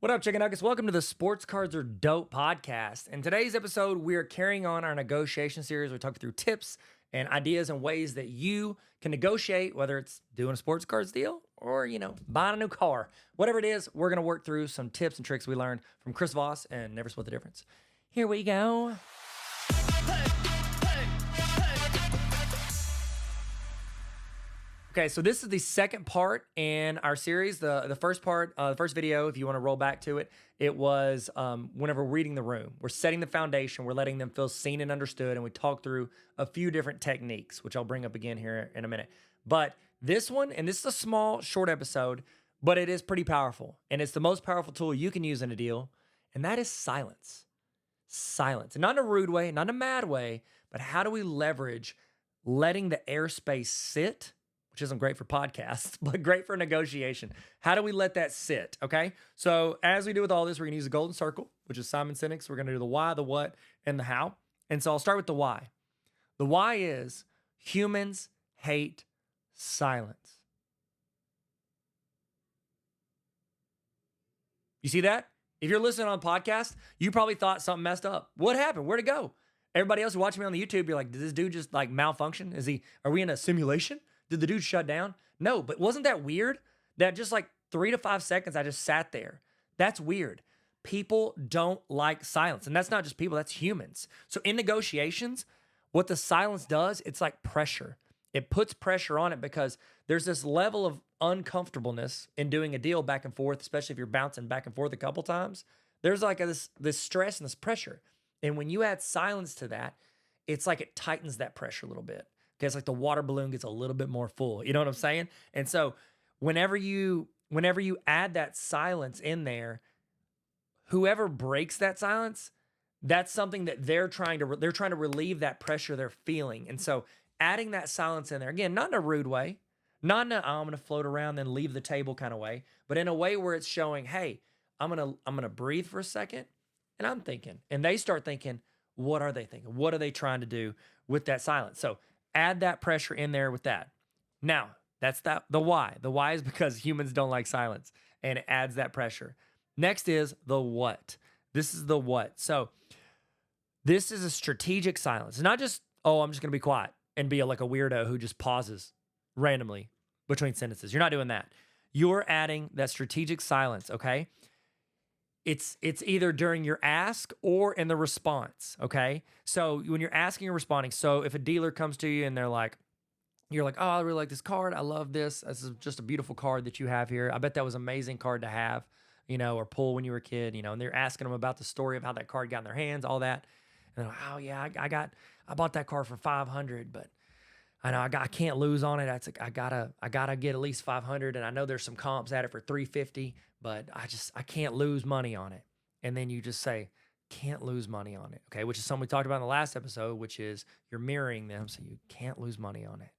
What up, Chicken Nuggets? Welcome to the Sports Cards Are Dope podcast. In today's episode, we are carrying on our negotiation series. We're talking through tips and ideas and ways that you can negotiate, whether it's doing a sports cards deal or, buying a new car. Whatever it is, we're going to work through some tips and tricks we learned from Chris Voss and Never Split the Difference. Here we go. Okay, so this is the second part in our series. The first part, the first video, if you want to roll back to it, it was whenever we're reading the room. We're setting the foundation. We're letting them feel seen and understood, and we talk through a few different techniques, which I'll bring up again here in a minute. But this one, and this is a small, short episode, but it is pretty powerful, and it's the most powerful tool you can use in a deal, and that is silence. Silence, and not in a rude way, not in a mad way, but how do we leverage letting the airspace sit, which isn't great for podcasts, but great for negotiation. How do we let that sit, okay? So as we do with all this, we're going to use the golden circle, which is Simon Sinek's. We're going to do the why, the what, and the how. And so I'll start with the why. The why is humans hate silence. You see that? If you're listening on a podcast, you probably thought something messed up. What happened? Where'd it go? Everybody else watching me on the YouTube, you're like, did this dude just malfunction? Are we in a simulation? Did the dude shut down? No, but wasn't that weird? That just 3 to 5 seconds, I just sat there. That's weird. People don't like silence. And that's not just people, that's humans. So in negotiations, what the silence does, it's like pressure. It puts pressure on it because there's this level of uncomfortableness in doing a deal back and forth, especially if you're bouncing back and forth a couple times. There's this stress and this pressure. And when you add silence to that, it's like it tightens that pressure a little bit. Okay, it's like the water balloon gets a little bit more full. You know what I'm saying? And so whenever you add that silence in there, whoever breaks that silence, that's something that they're trying to relieve that pressure they're feeling. And so adding that silence in there, again, not in a rude way, not in a I'm going to float around then leave the table kind of way, but in a way where it's showing, hey, I'm going to breathe for a second and I'm thinking. And they start thinking, what are they thinking? What are they trying to do with that silence? So add that pressure in there with that. Now, that's the why. The why is because humans don't like silence, and it adds that pressure. Next is the what. This is the what. So this is a strategic silence. It's not just, I'm just going to be quiet and be like a weirdo who just pauses randomly between sentences. You're not doing that. You're adding that strategic silence, okay? It's either during your ask or in the response, okay? So when you're asking or responding, so if a dealer comes to you and you're like, oh, I really like this card. I love this. This is just a beautiful card that you have here. I bet that was an amazing card to have, or pull when you were a kid, and they're asking them about the story of how that card got in their hands, all that. And they're like, oh yeah, I bought that card for $500, but I know I can't lose on it. I gotta get at least $500, and I know there's some comps at it for $350, but I can't lose money on it. And then you just say, can't lose money on it, okay? Which is something we talked about in the last episode, which is you're mirroring them, so you can't lose money on it.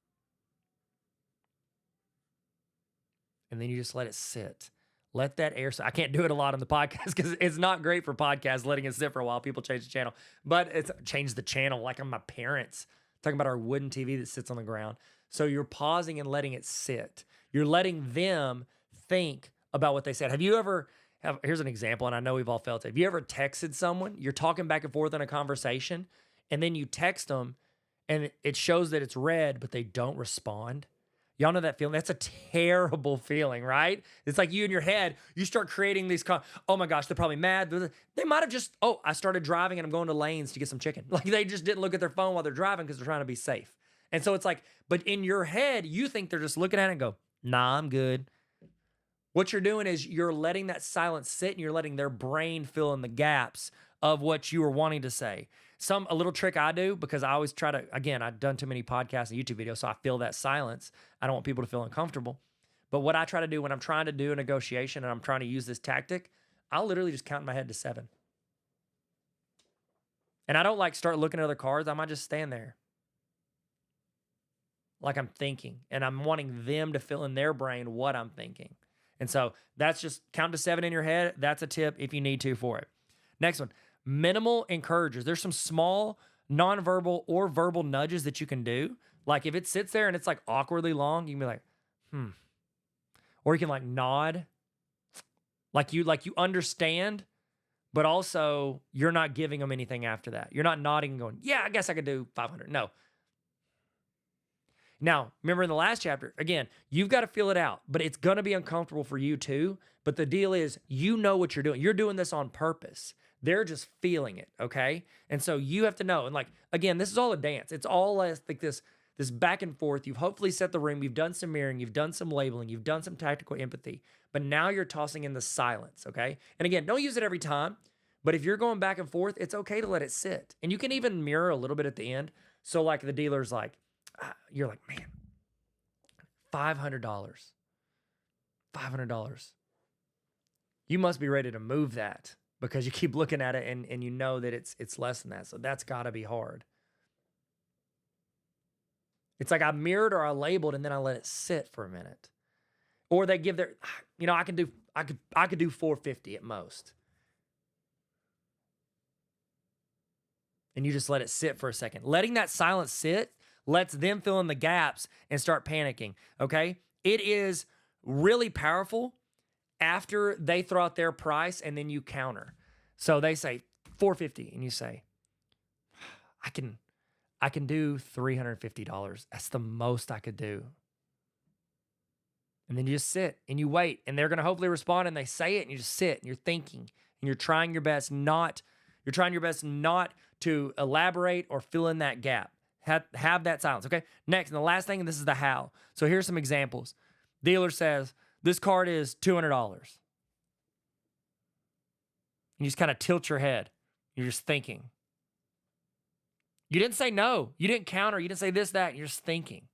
And then you just let it sit. Let that air. I can't do it a lot on the podcast because it's not great for podcasts letting it sit for a while. People change the channel, but it's change the channel like I'm my parents. Talking about our wooden TV that sits on the ground. So you're pausing and letting it sit. You're letting them think about what they said. Here's an example, and I know we've all felt it. Have you ever texted someone? You're talking back and forth in a conversation, and then you text them, and it shows that it's read, but they don't respond. Y'all know that feeling? That's a terrible feeling, right? It's like you in your head, you start creating these, oh my gosh, they're probably mad. They might have just, I started driving and I'm going to Lanes to get some chicken. Like they just didn't look at their phone while they're driving because they're trying to be safe. And so it's like, but in your head, you think they're just looking at it and go, nah, I'm good. What you're doing is you're letting that silence sit and you're letting their brain fill in the gaps of what you were wanting to say. A little trick I do, because I always try to, again, I've done too many podcasts and YouTube videos, so I feel that silence. I don't want people to feel uncomfortable. But what I try to do when I'm trying to do a negotiation and I'm trying to use this tactic, I'll literally just count in my head to 7. And I don't start looking at other cards. I might just stand there like I'm thinking, and I'm wanting them to fill in their brain what I'm thinking. And so that's just count to 7 in your head. That's a tip if you need to for it. Next one. Minimal encouragers. There's some small nonverbal or verbal nudges that you can do. Like if it sits there and it's awkwardly long, you can be like, Or you can nod. Like you understand, but also you're not giving them anything after that. You're not nodding and going, yeah, I guess I could do 500. No. Now, remember in the last chapter, again, you've got to feel it out, but it's going to be uncomfortable for you too. But the deal is, you know what you're doing. You're doing this on purpose. They're just feeling it, okay? And so you have to know. And like, again, this is all a dance. It's all like this back and forth. You've hopefully set the room. You've done some mirroring. You've done some labeling. You've done some tactical empathy. But now you're tossing in the silence, okay? And again, don't use it every time. But if you're going back and forth, it's okay to let it sit. And you can even mirror a little bit at the end. So like the dealer's like, you're like, man, $500. $500. You must be ready to move that because you keep looking at it and you know that it's less than that. So that's got to be hard. It's like I mirrored or I labeled and then I let it sit for a minute. Or they give their, I could do 450 at most. And you just let it sit for a second. Letting that silence sit lets them fill in the gaps and start panicking, okay? It is really powerful after they throw out their price and then you counter. So they say 450 and you say, I can do $350. That's the most I could do. And then you just sit and you wait and they're going to hopefully respond and they say it and you just sit and you're thinking and you're trying your best not to elaborate or fill in that gap. Have that silence, okay? Next, and the last thing, and this is the how. So here's some examples. Dealer says, this card is $200. And you just kind of tilt your head. You're just thinking. You didn't say no. You didn't counter. You didn't say this, that. You're just thinking.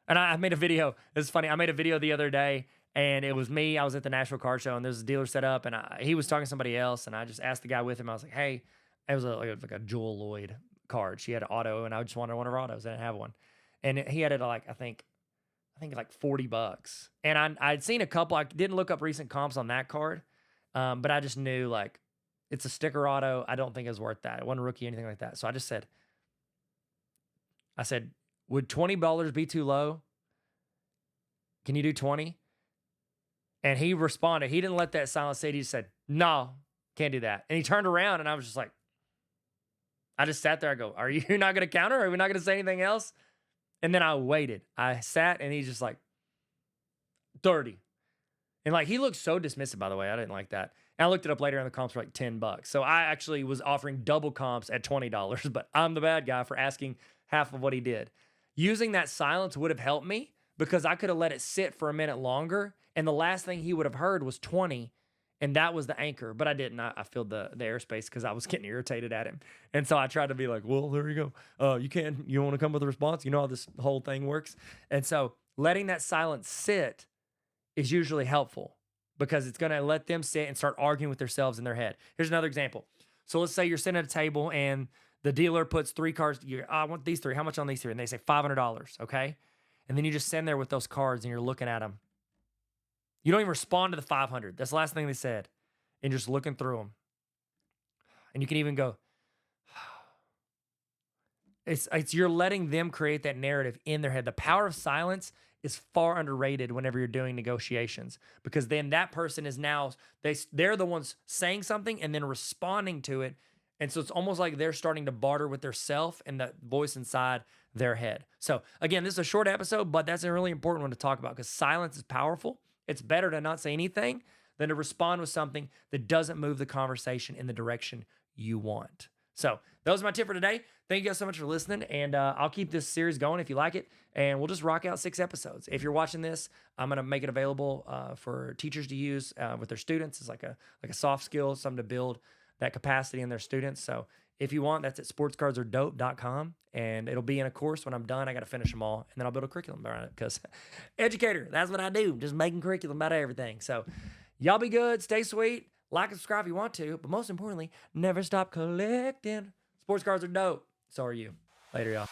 And I made a video. It's funny. I made a video the other day, and it was me. I was at the Nashville Car Show, and there's a dealer set up, and he was talking to somebody else, and I just asked the guy with him. I was like, hey, it was like a Jewel Lloyd card. She had an auto, and I just wanted one of her autos. I didn't have one. And he had it like, I think like $40. And I'd seen a couple. I didn't look up recent comps on that card, but I just knew like it's a sticker auto. I don't think it was worth that. It wasn't a rookie, anything like that. So I just said, would $20 be too low? Can you do 20? And he responded. He didn't let that silence sit. He just said, no, can't do that. And he turned around and I was just like, I just sat there. I go, are you not going to counter? Are we not going to say anything else? And then I waited. I sat and he's just like, 30. And like, he looked so dismissive, by the way. I didn't like that. And I looked it up later and the comps were like $10. So I actually was offering double comps at $20, but I'm the bad guy for asking half of what he did. Using that silence would have helped me because I could have let it sit for a minute longer. And the last thing he would have heard was 20. And that was the anchor, but I didn't. I filled the airspace because I was getting irritated at him. And so I tried to be like, well, there you go. You want to come with a response? You know how this whole thing works? And so letting that silence sit is usually helpful because it's going to let them sit and start arguing with themselves in their head. Here's another example. So let's say you're sitting at a table and the dealer puts 3 cards. I want these 3. How much on these 3? And they say $500, okay? And then you just stand there with those cards and you're looking at them. You don't even respond to the 500. That's the last thing they said. And just looking through them. And you can even go, it's you're letting them create that narrative in their head. The power of silence is far underrated whenever you're doing negotiations because then that person is now, they're the ones saying something and then responding to it. And so it's almost like they're starting to barter with their self and that voice inside their head. So again, this is a short episode, but that's a really important one to talk about because silence is powerful. It's better to not say anything than to respond with something that doesn't move the conversation in the direction you want. So that was my tip for today. Thank you guys so much for listening. And I'll keep this series going if you like it. And we'll just rock out 6 episodes. If you're watching this, I'm going to make it available for teachers to use with their students. It's like a soft skill, something to build that capacity in their students. So if you want, that's at sportscardsaredope.com. And it'll be in a course. When I'm done, I got to finish them all. And then I'll build a curriculum around it because educator, that's what I do. Just making curriculum about everything. So y'all be good. Stay sweet. Like and subscribe if you want to. But most importantly, never stop collecting. Sports cards are dope. So are you. Later, y'all.